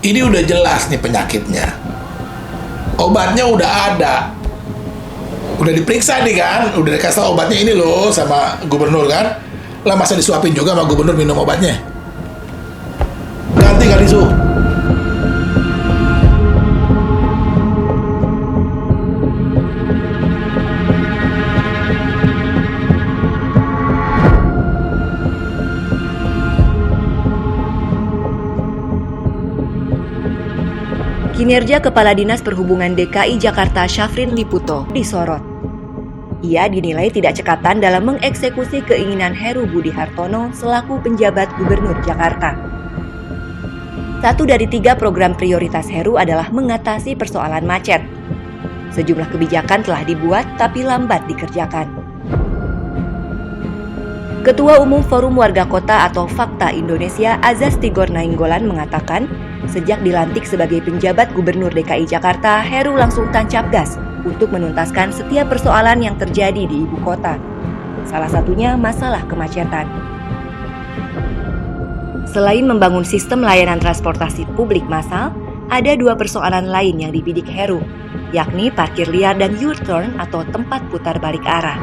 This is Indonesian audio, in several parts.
Ini udah jelas nih penyakitnya. Obatnya udah ada. Udah diperiksa nih kan, udah dikasih tau obatnya ini loh sama gubernur kan. Lah masa disuapin juga sama gubernur minum obatnya? Ganti kali Su. Kinerja Kepala Dinas Perhubungan DKI Jakarta Syafrin Liputo disorot. Ia dinilai tidak cekatan dalam mengeksekusi keinginan Heru Budi Hartono selaku penjabat Gubernur Jakarta. Satu dari 3 program prioritas Heru adalah mengatasi persoalan macet. Sejumlah kebijakan telah dibuat tapi lambat dikerjakan. Ketua Umum Forum Warga Kota atau Fakta Indonesia Azaz Tigor Nainggolan mengatakan, sejak dilantik sebagai penjabat Gubernur DKI Jakarta, Heru langsung tancap gas untuk menuntaskan setiap persoalan yang terjadi di ibu kota. Salah satunya masalah kemacetan. Selain membangun sistem layanan transportasi publik massal, ada 2 persoalan lain yang dibidik Heru, yakni parkir liar dan U-turn atau tempat putar balik arah.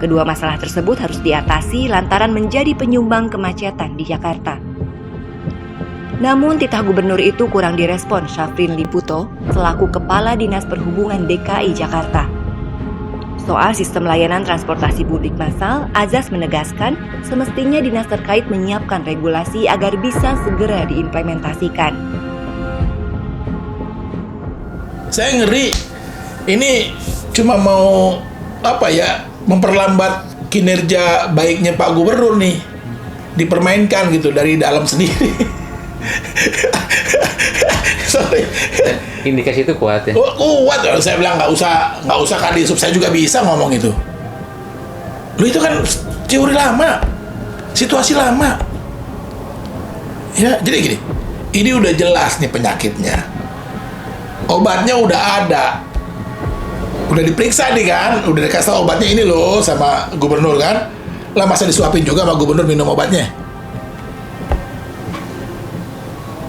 Kedua masalah tersebut harus diatasi lantaran menjadi penyumbang kemacetan di Jakarta. Namun titah gubernur itu kurang direspon Syafrin Liputo selaku Kepala Dinas Perhubungan DKI Jakarta. Soal sistem layanan transportasi publik massal, Azaz menegaskan semestinya dinas terkait menyiapkan regulasi agar bisa segera diimplementasikan. Saya ngeri, ini cuma mau memperlambat kinerja baiknya Pak Gubernur nih, dipermainkan gitu dari dalam sendiri. Sorry. Indikasi itu kuat ya? Kuat, saya bilang nggak usah Kadisub, saya juga bisa ngomong itu. Lu itu kan teori lama, situasi lama. Ya, jadi gini, ini udah jelas nih penyakitnya. Obatnya udah ada. Udah diperiksa nih kan, udah dikasih tau obatnya ini loh sama gubernur kan. Lah masa disuapin juga sama gubernur minum obatnya?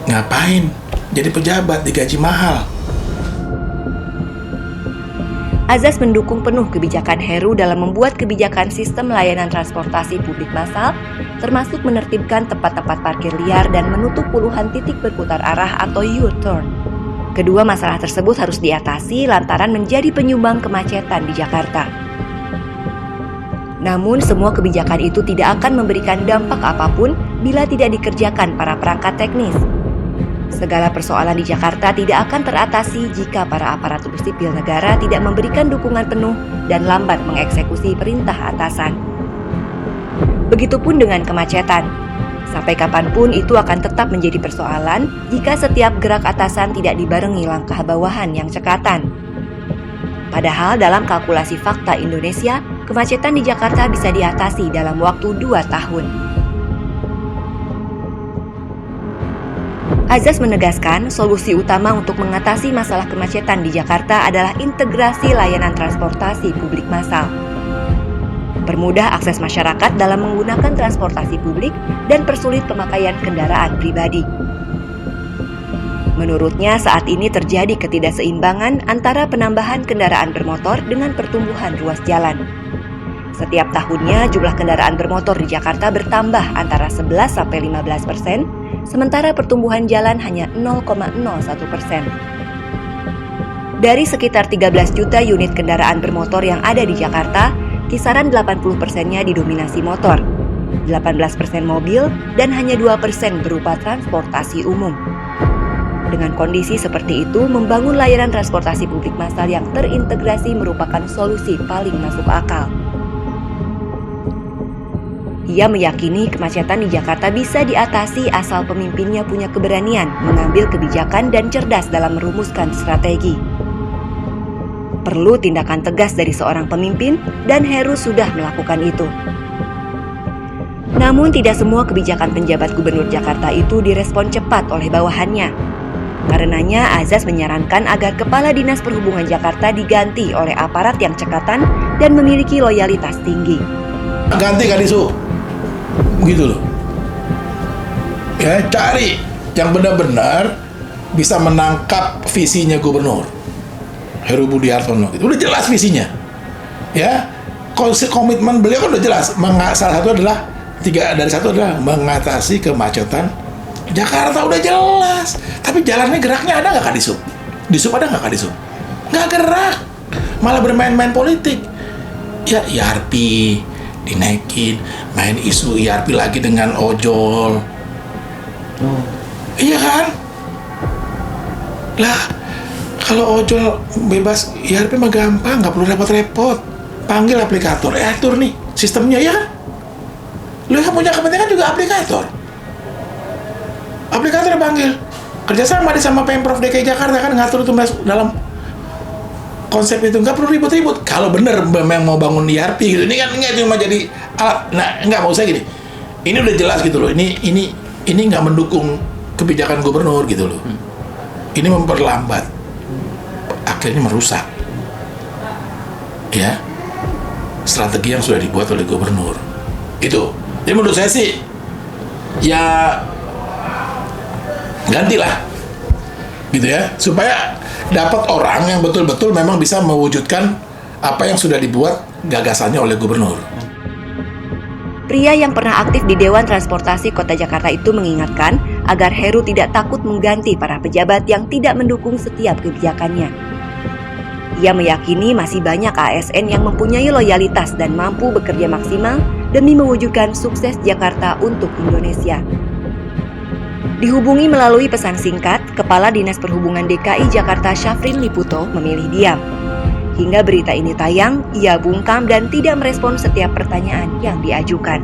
Ngapain jadi pejabat digaji mahal? Azaz mendukung penuh kebijakan Heru dalam membuat kebijakan sistem layanan transportasi publik massal, termasuk menertibkan tempat-tempat parkir liar dan menutup puluhan titik berputar arah atau U-turn. Kedua masalah tersebut harus diatasi lantaran menjadi penyumbang kemacetan di Jakarta. Namun semua kebijakan itu tidak akan memberikan dampak apapun bila tidak dikerjakan para perangkat teknis. Segala persoalan di Jakarta tidak akan teratasi jika para aparatur sipil negara tidak memberikan dukungan penuh dan lambat mengeksekusi perintah atasan. Begitupun dengan kemacetan. Sampai kapanpun itu akan tetap menjadi persoalan jika setiap gerak atasan tidak dibarengi langkah bawahan yang cekatan. Padahal dalam kalkulasi Fakta Indonesia, kemacetan di Jakarta bisa diatasi dalam waktu 2 tahun. Azaz menegaskan solusi utama untuk mengatasi masalah kemacetan di Jakarta adalah integrasi layanan transportasi publik massal. Permudah akses masyarakat dalam menggunakan transportasi publik dan persulit pemakaian kendaraan pribadi. Menurutnya saat ini terjadi ketidakseimbangan antara penambahan kendaraan bermotor dengan pertumbuhan ruas jalan. Setiap tahunnya jumlah kendaraan bermotor di Jakarta bertambah antara 11-15%, sementara pertumbuhan jalan hanya 0,01%. Dari sekitar 13 juta unit kendaraan bermotor yang ada di Jakarta, kisaran 80%-nya didominasi motor, 18% mobil, dan hanya 2% berupa transportasi umum. Dengan kondisi seperti itu, membangun layanan transportasi publik massal yang terintegrasi merupakan solusi paling masuk akal. Ia meyakini kemacetan di Jakarta bisa diatasi asal pemimpinnya punya keberanian mengambil kebijakan dan cerdas dalam merumuskan strategi. Perlu tindakan tegas dari seorang pemimpin, dan Heru sudah melakukan itu. Namun tidak semua kebijakan penjabat Gubernur Jakarta itu direspon cepat oleh bawahannya. Karenanya Azaz menyarankan agar Kepala Dinas Perhubungan Jakarta diganti oleh aparat yang cekatan dan memiliki loyalitas tinggi. Ganti Kadisu, begitu loh. Ya, cari yang benar-benar bisa menangkap visinya gubernur Heru Budi Hartono gitu. Udah jelas visinya, ya. Komitmen beliau kan udah jelas. Salah satu adalah mengatasi kemacetan Jakarta, udah jelas. Tapi jalannya geraknya ada nggak Kak Disub? Disub ada nggak Kak Disub? Nggak gerak, malah bermain-main politik. Ya IRP dinaikin, main isu IRP lagi dengan ojol. Iya kan? Lah, kalau ojol bebas IRP mah gampang, nggak perlu repot-repot. Panggil aplikator, atur nih sistemnya, ya kan? Lu yang punya kepentingan juga aplikator. Aplikator panggil, kerjasama sama Pemprov DKI Jakarta kan ngatur itu masuk dalam konsep itu, nggak perlu ribut-ribut. Kalau bener memang mau bangun IRP gitu, ini kan nggak cuma jadi alat. Nah, nggak mau saya gini. Ini udah jelas gitu loh. Ini nggak mendukung kebijakan gubernur gitu loh. Ini memperlambat, akhirnya merusak, ya, strategi yang sudah dibuat oleh gubernur. Itu. Jadi menurut saya sih, ya gantilah, gitu ya, supaya dapat orang yang betul-betul memang bisa mewujudkan apa yang sudah dibuat gagasannya oleh gubernur. Pria yang pernah aktif di Dewan Transportasi Kota Jakarta itu mengingatkan agar Heru tidak takut mengganti para pejabat yang tidak mendukung setiap kebijakannya. Ia meyakini masih banyak ASN yang mempunyai loyalitas dan mampu bekerja maksimal demi mewujudkan sukses Jakarta untuk Indonesia. Dihubungi melalui pesan singkat, Kepala Dinas Perhubungan DKI Jakarta Syafrin Liputo memilih diam. Hingga berita ini tayang, ia bungkam dan tidak merespon setiap pertanyaan yang diajukan.